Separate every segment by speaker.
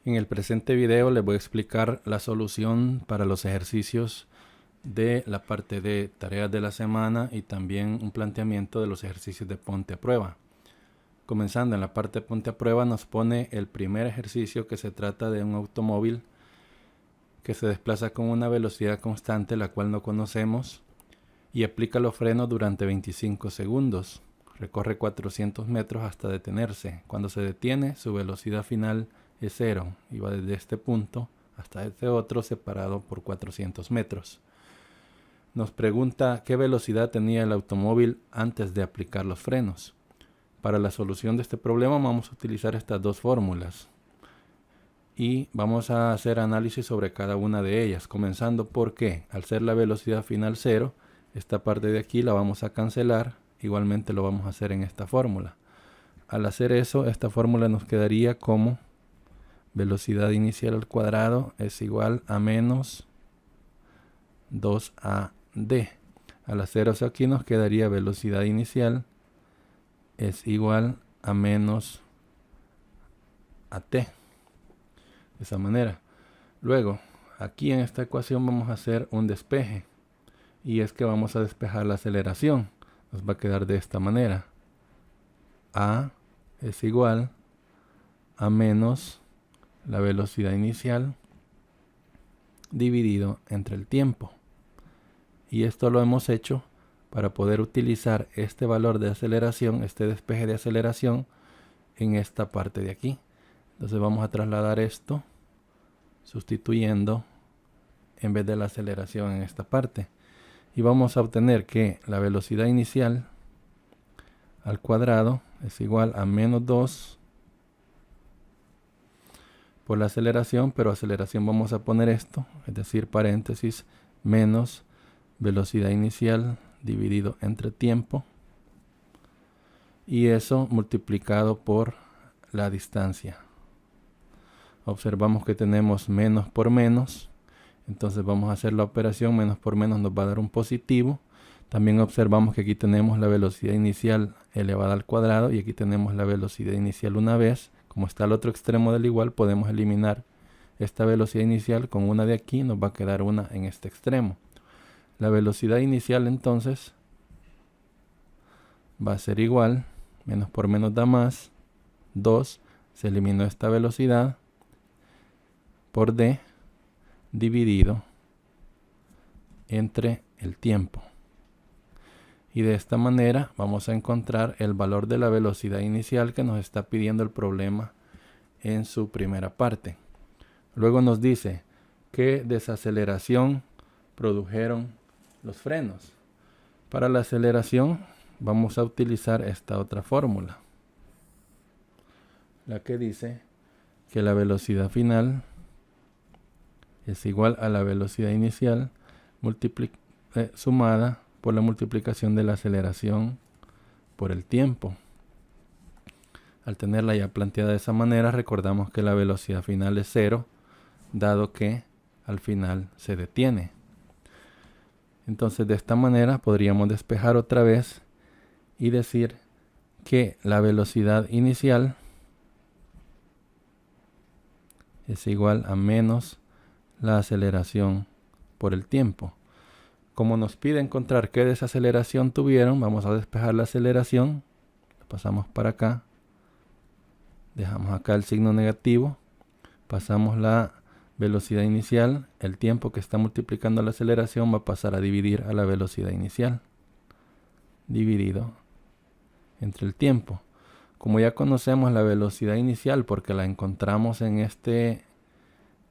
Speaker 1: En el presente video les voy a explicar la solución para los ejercicios de la parte de tareas de la semana y también un planteamiento de los ejercicios de ponte a prueba. Comenzando en la parte de ponte a prueba, nos pone el primer ejercicio, que se trata de un automóvil que se desplaza con una velocidad constante, la cual no conocemos, y aplica los frenos durante 25 segundos. Recorre 400 metros hasta detenerse. Cuando se detiene, su velocidad final es 0 y va desde este punto hasta este otro, separado por 400 metros. Nos pregunta qué velocidad tenía el automóvil antes de aplicar los frenos. Para la solución de este problema vamos a utilizar estas dos fórmulas y vamos a hacer análisis sobre cada una de ellas, comenzando porque al ser la velocidad final 0, esta parte de aquí la vamos a cancelar. Igualmente lo vamos a hacer en esta fórmula. Al hacer eso, esta fórmula nos quedaría como velocidad inicial al cuadrado es igual a menos 2AD. Al hacer eso aquí nos quedaría velocidad inicial es igual a menos AT. De esa manera. Luego, aquí en esta ecuación vamos a hacer un despeje. Y es que vamos a despejar la aceleración. Nos va a quedar de esta manera. A es igual a menos la velocidad inicial dividido entre el tiempo. Y esto lo hemos hecho para poder utilizar este valor de aceleración, este despeje de aceleración, en esta parte de aquí. Entonces vamos a trasladar esto sustituyendo en vez de la aceleración en esta parte. Y vamos a obtener que la velocidad inicial al cuadrado es igual a menos 2 por la aceleración, pero aceleración vamos a poner esto, es decir, paréntesis, menos velocidad inicial dividido entre tiempo, y eso multiplicado por la distancia. Observamos que tenemos menos por menos, entonces vamos a hacer la operación, menos por menos nos va a dar un positivo. También observamos que aquí tenemos la velocidad inicial elevada al cuadrado y aquí tenemos la velocidad inicial una vez. Como está al otro extremo del igual, podemos eliminar esta velocidad inicial con una de aquí, nos va a quedar una en este extremo. La velocidad inicial entonces va a ser igual, menos por menos da más, 2, se eliminó esta velocidad, por D, dividido entre el tiempo. Y de esta manera vamos a encontrar el valor de la velocidad inicial que nos está pidiendo el problema en su primera parte. Luego nos dice qué desaceleración produjeron los frenos. Para la aceleración vamos a utilizar esta otra fórmula, la que dice que la velocidad final es igual a la velocidad inicial sumada por la multiplicación de la aceleración por el tiempo. Al tenerla ya planteada de esa manera, recordamos que la velocidad final es 0, dado que al final se detiene. Entonces de esta manera podríamos despejar otra vez y decir que la velocidad inicial es igual a menos la aceleración por el tiempo. Como nos pide encontrar qué desaceleración tuvieron, vamos a despejar la aceleración. Pasamos para acá. Dejamos acá el signo negativo. Pasamos la velocidad inicial. El tiempo que está multiplicando la aceleración va a pasar a dividir a la velocidad inicial. Dividido entre el tiempo. Como ya conocemos la velocidad inicial porque la encontramos en este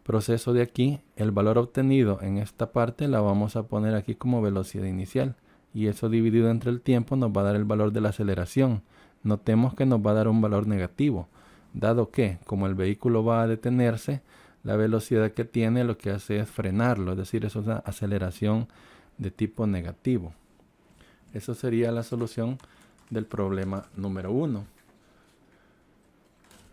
Speaker 1: proceso de aquí, el valor obtenido en esta parte la vamos a poner aquí como velocidad inicial, y eso dividido entre el tiempo nos va a dar el valor de la aceleración. Notemos que nos va a dar un valor negativo, dado que como el vehículo va a detenerse, la velocidad que tiene lo que hace es frenarlo, es decir, es una aceleración de tipo negativo. Eso sería la solución del problema número 1.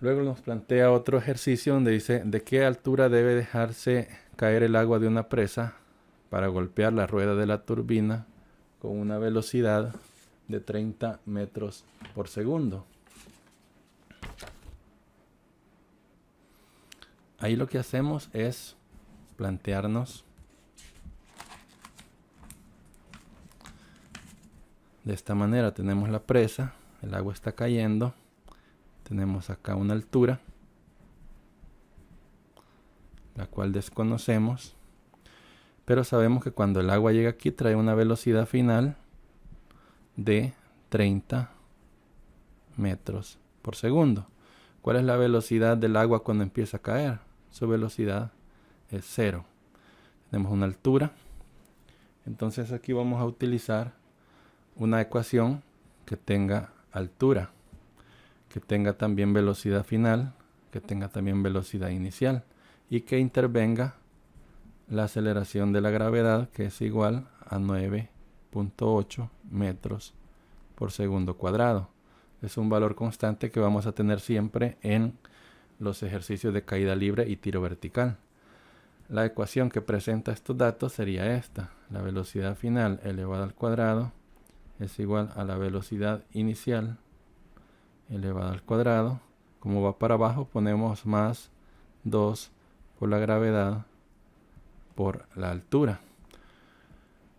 Speaker 1: Luego nos plantea otro ejercicio donde dice de qué altura debe dejarse caer el agua de una presa para golpear la rueda de la turbina con una velocidad de 30 metros por segundo. Ahí lo que hacemos es plantearnos de esta manera. Tenemos la presa, el agua está cayendo, tenemos acá una altura, la cual desconocemos, pero sabemos que cuando el agua llega aquí trae una velocidad final de 30 metros por segundo. ¿Cuál es la velocidad del agua cuando empieza a caer? Su velocidad es 0. Tenemos una altura. Entonces aquí vamos a utilizar una ecuación que tenga altura, que tenga también velocidad final, que tenga también velocidad inicial y que intervenga la aceleración de la gravedad, que es igual a 9.8 metros por segundo cuadrado. Es un valor constante que vamos a tener siempre en los ejercicios de caída libre y tiro vertical. La ecuación que presenta estos datos sería esta. La velocidad final elevada al cuadrado es igual a la velocidad inicial elevada al cuadrado. Como va para abajo, ponemos más 2 por la gravedad por la altura.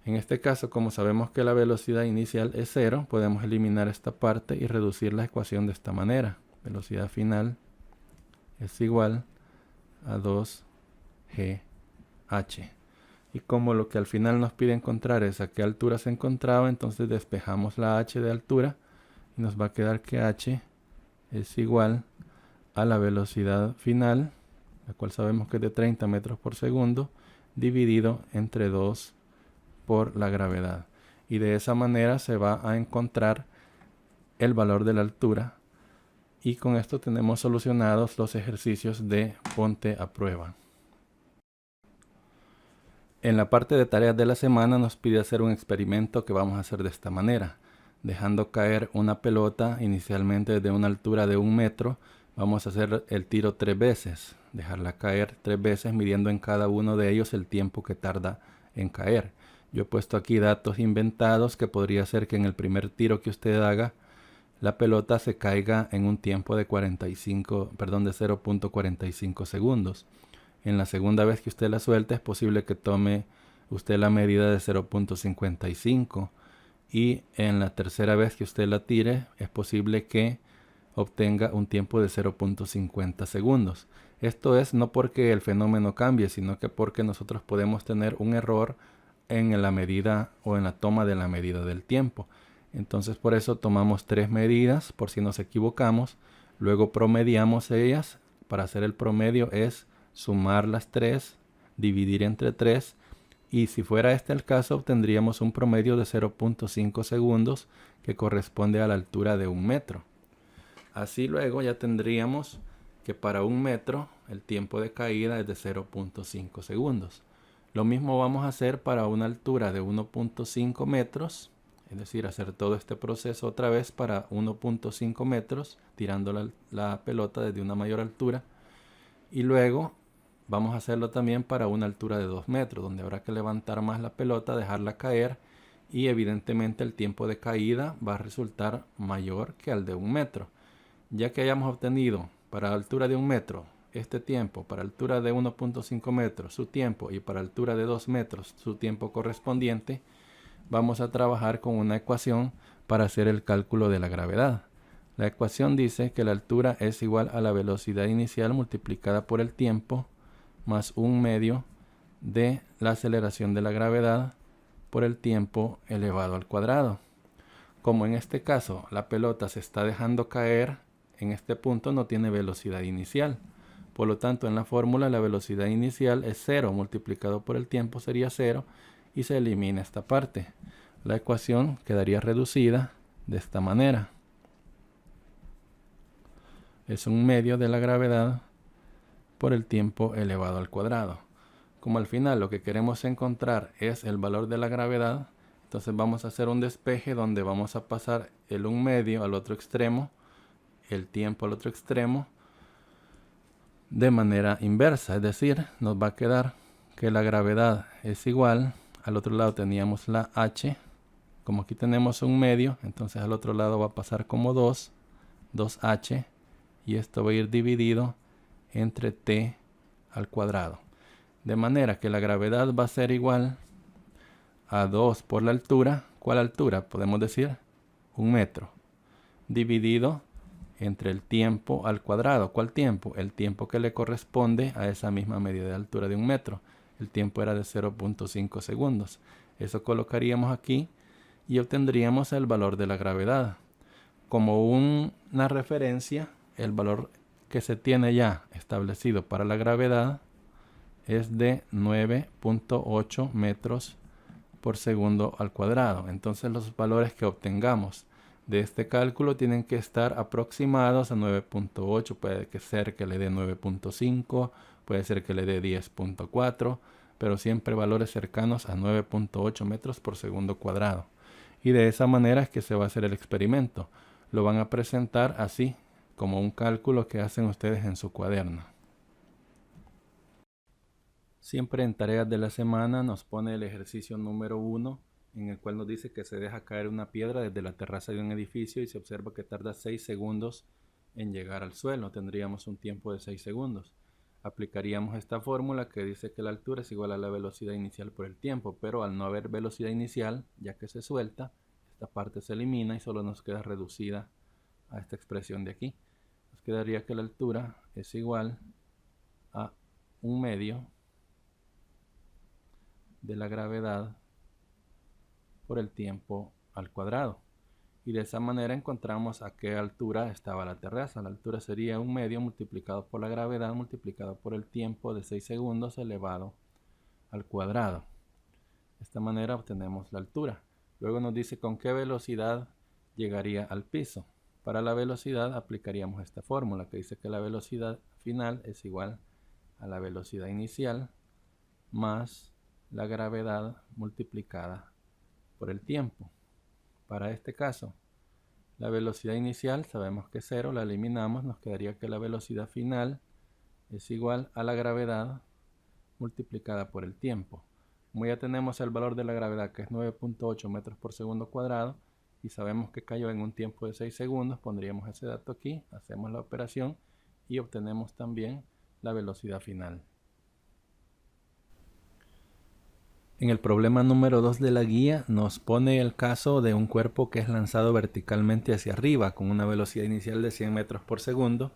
Speaker 1: En este caso, como sabemos que la velocidad inicial es 0, podemos eliminar esta parte y reducir la ecuación de esta manera. Velocidad final es igual a 2gh. Y como lo que al final nos pide encontrar es a qué altura se encontraba, entonces despejamos la h de altura y nos va a quedar que h es igual a la velocidad final, la cual sabemos que es de 30 metros por segundo, dividido entre 2 por la gravedad. Y de esa manera se va a encontrar el valor de la altura. Y con esto tenemos solucionados los ejercicios de ponte a prueba. En la parte de tareas de la semana nos pide hacer un experimento que vamos a hacer de esta manera. Dejando caer una pelota inicialmente desde una altura de 1 metro, vamos a hacer el tiro 3 veces. Dejarla caer 3 veces midiendo en cada uno de ellos el tiempo que tarda en caer. Yo he puesto aquí datos inventados que podría ser que en el primer tiro que usted haga, la pelota se caiga en un tiempo de 0.45 segundos. En la segunda vez que usted la suelte es posible que tome usted la medida de 0.55 y en la tercera vez que usted la tire es posible que obtenga un tiempo de 0.50 segundos. Esto es no porque el fenómeno cambie, sino que porque nosotros podemos tener un error en la medida o en la toma de la medida del tiempo. Entonces por eso tomamos 3 medidas por si nos equivocamos, luego promediamos ellas. Para hacer el promedio es sumar las 3, dividir entre 3 y si fuera este el caso obtendríamos un promedio de 0.5 segundos que corresponde a la altura de 1 metro. Así luego ya tendríamos que para 1 metro el tiempo de caída es de 0.5 segundos. Lo mismo vamos a hacer para una altura de 1.5 metros, es decir, hacer todo este proceso otra vez para 1.5 metros, tirando la pelota desde una mayor altura. Y luego vamos a hacerlo también para una altura de 2 metros, donde habrá que levantar más la pelota, dejarla caer y evidentemente el tiempo de caída va a resultar mayor que al de 1 metro. Ya que hayamos obtenido para la altura de 1 metro este tiempo, para altura de 1.5 metros su tiempo y para altura de 2 metros su tiempo correspondiente, vamos a trabajar con una ecuación para hacer el cálculo de la gravedad. La ecuación dice que la altura es igual a la velocidad inicial multiplicada por el tiempo más 1/2 de la aceleración de la gravedad por el tiempo elevado al cuadrado. Como en este caso la pelota se está dejando caer, en este punto no tiene velocidad inicial. Por lo tanto, en la fórmula la velocidad inicial es 0 multiplicado por el tiempo sería 0 y se elimina esta parte. La ecuación quedaría reducida de esta manera. Es 1/2 de la gravedad por el tiempo elevado al cuadrado. Como al final lo que queremos encontrar es el valor de la gravedad, entonces vamos a hacer un despeje donde vamos a pasar el 1/2 al otro extremo, el tiempo al otro extremo, de manera inversa, es decir, nos va a quedar que la gravedad es igual, al otro lado teníamos la h, como aquí tenemos 1/2, entonces al otro lado va a pasar como 2h, y esto va a ir dividido entre t al cuadrado. De manera que la gravedad va a ser igual a 2 por la altura. ¿Cuál altura? Podemos decir 1 metro. Dividido entre el tiempo al cuadrado. ¿Cuál tiempo? El tiempo que le corresponde a esa misma medida de altura de 1 metro. El tiempo era de 0.5 segundos. Eso colocaríamos aquí y obtendríamos el valor de la gravedad. Como una referencia, el valor que se tiene ya establecido para la gravedad es de 9.8 metros por segundo al cuadrado. Entonces los valores que obtengamos de este cálculo tienen que estar aproximados a 9.8. Puede ser que le dé 9.5, puede ser que le dé 10.4, pero siempre valores cercanos a 9.8 metros por segundo cuadrado. Y de esa manera es que se va a hacer el experimento. Lo van a presentar así, como un cálculo que hacen ustedes en su cuaderno. Siempre en tareas de la semana nos pone el ejercicio número 1, en el cual nos dice que se deja caer una piedra desde la terraza de un edificio y se observa que tarda 6 segundos en llegar al suelo. Tendríamos un tiempo de 6 segundos. Aplicaríamos esta fórmula que dice que la altura es igual a la velocidad inicial por el tiempo, pero al no haber velocidad inicial, ya que se suelta, esta parte se elimina y solo nos queda reducida a esta expresión de aquí. Nos quedaría que la altura es igual a 1/2 de la gravedad por el tiempo al cuadrado. Y de esa manera encontramos a qué altura estaba la terraza. La altura sería 1/2 multiplicado por la gravedad multiplicado por el tiempo de 6 segundos elevado al cuadrado. De esta manera obtenemos la altura. Luego nos dice con qué velocidad llegaría al piso. Para la velocidad aplicaríamos esta fórmula que dice que la velocidad final es igual a la velocidad inicial más la gravedad multiplicada por el tiempo. Para este caso, la velocidad inicial sabemos que es 0, la eliminamos, nos quedaría que la velocidad final es igual a la gravedad multiplicada por el tiempo. Como ya tenemos el valor de la gravedad, que es 9.8 metros por segundo cuadrado, y sabemos que cayó en un tiempo de 6 segundos, pondríamos ese dato aquí, hacemos la operación y obtenemos también la velocidad final. En el problema número 2 de la guía nos pone el caso de un cuerpo que es lanzado verticalmente hacia arriba con una velocidad inicial de 100 metros por segundo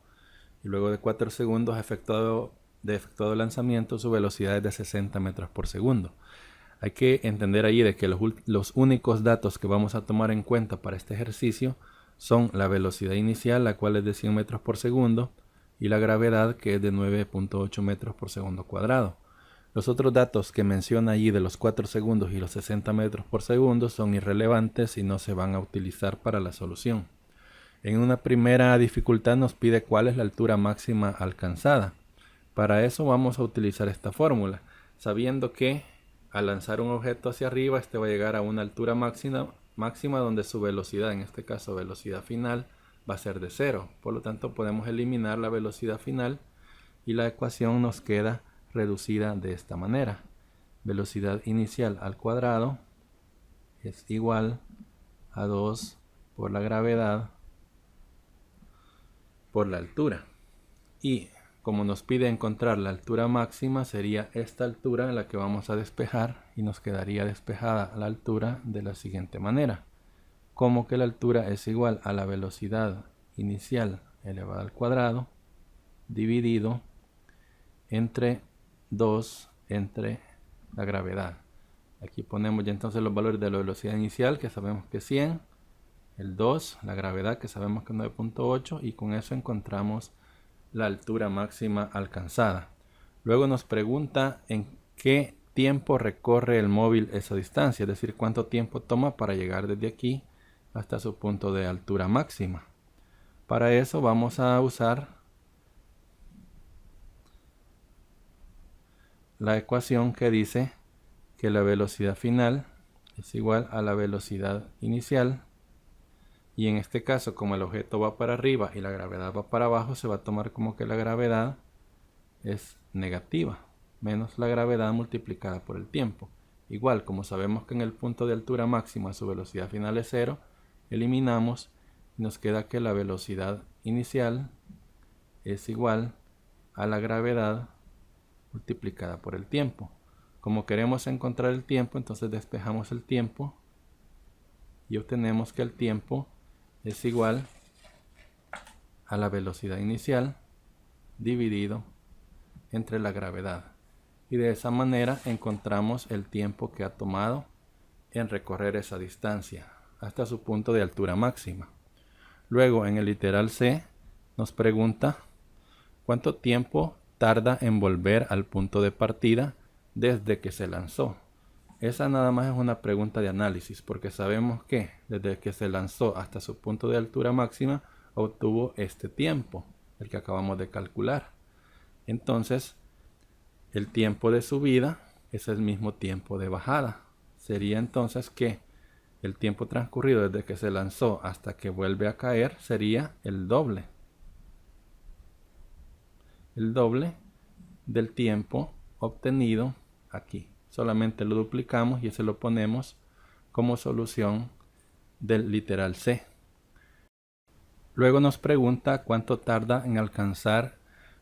Speaker 1: y luego de 4 segundos de efectuado lanzamiento su velocidad es de 60 metros por segundo. Hay que entender allí de que los únicos datos que vamos a tomar en cuenta para este ejercicio son la velocidad inicial, la cual es de 100 metros por segundo, y la gravedad, que es de 9.8 metros por segundo cuadrado. Los otros datos que menciona allí de los 4 segundos y los 60 metros por segundo son irrelevantes y no se van a utilizar para la solución. En una primera dificultad nos pide cuál es la altura máxima alcanzada. Para eso vamos a utilizar esta fórmula, sabiendo que al lanzar un objeto hacia arriba, este va a llegar a una altura máxima donde su velocidad, en este caso velocidad final, va a ser de 0. Por lo tanto, podemos eliminar la velocidad final y la ecuación nos queda reducida de esta manera. Velocidad inicial al cuadrado es igual a 2 por la gravedad por la altura. Y como nos pide encontrar la altura máxima, sería esta altura en la que vamos a despejar y nos quedaría despejada la altura de la siguiente manera. Como que la altura es igual a la velocidad inicial elevada al cuadrado dividido entre 2 entre la gravedad. Aquí ponemos ya entonces los valores de la velocidad inicial, que sabemos que es 100, el 2, la gravedad, que sabemos que es 9.8, y con eso encontramos la altura máxima alcanzada. Luego nos pregunta en qué tiempo recorre el móvil esa distancia, es decir, cuánto tiempo toma para llegar desde aquí hasta su punto de altura máxima. Para eso vamos a usar la ecuación que dice que la velocidad final es igual a la velocidad inicial, y en este caso, como el objeto va para arriba y la gravedad va para abajo, se va a tomar como que la gravedad es negativa, menos la gravedad multiplicada por el tiempo. Igual, como sabemos que en el punto de altura máxima su velocidad final es 0, eliminamos y nos queda que la velocidad inicial es igual a la gravedad multiplicada por el tiempo. Como queremos encontrar el tiempo, entonces despejamos el tiempo y obtenemos que el tiempo es igual a la velocidad inicial dividido entre la gravedad. Y de esa manera encontramos el tiempo que ha tomado en recorrer esa distancia hasta su punto de altura máxima. Luego en el literal C nos pregunta cuánto tiempo tarda en volver al punto de partida desde que se lanzó. Esa nada más es una pregunta de análisis, porque sabemos que desde que se lanzó hasta su punto de altura máxima obtuvo este tiempo, el que acabamos de calcular. Entonces, el tiempo de subida es el mismo tiempo de bajada. Sería entonces que el tiempo transcurrido desde que se lanzó hasta que vuelve a caer sería el doble. El doble del tiempo obtenido aquí. Solamente lo duplicamos y ese lo ponemos como solución del literal C. Luego nos pregunta cuánto tarda en alcanzar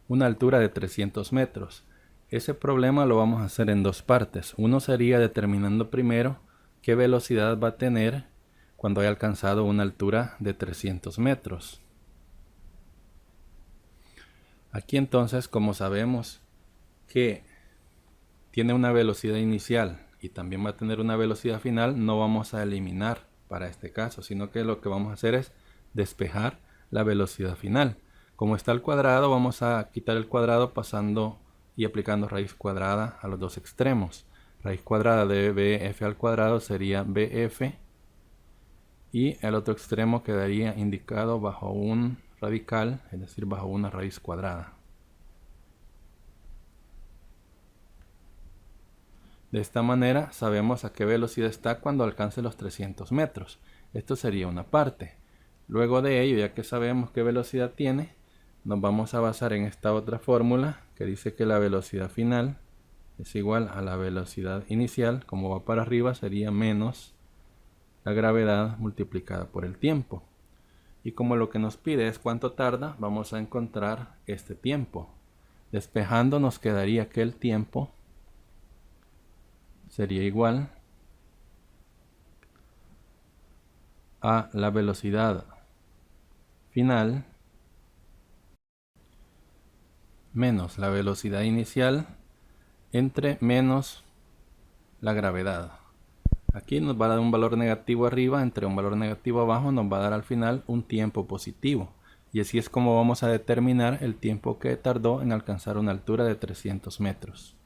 Speaker 1: una altura de 300 metros. Ese problema lo vamos a hacer en dos partes. Uno sería determinando primero qué velocidad va a tener cuando haya alcanzado una altura de 300 metros. Aquí entonces, como sabemos que tiene una velocidad inicial y también va a tener una velocidad final, no vamos a eliminar para este caso, sino que lo que vamos a hacer es despejar la velocidad final. Como está al cuadrado, vamos a quitar el cuadrado pasando y aplicando raíz cuadrada a los dos extremos. Raíz cuadrada de bf al cuadrado sería bf y el otro extremo quedaría indicado bajo un radical, es decir, bajo una raíz cuadrada. De esta manera sabemos a qué velocidad está cuando alcance los 300 metros. Esto sería una parte. Luego de ello, ya que sabemos qué velocidad tiene, nos vamos a basar en esta otra fórmula que dice que la velocidad final es igual a la velocidad inicial. Como va para arriba sería menos la gravedad multiplicada por el tiempo. Y como lo que nos pide es cuánto tarda, vamos a encontrar este tiempo. Despejando nos quedaría que el tiempo sería igual a la velocidad final menos la velocidad inicial entre menos la gravedad. Aquí nos va a dar un valor negativo arriba, entre un valor negativo abajo nos va a dar al final un tiempo positivo. Y así es como vamos a determinar el tiempo que tardó en alcanzar una altura de 300 metros.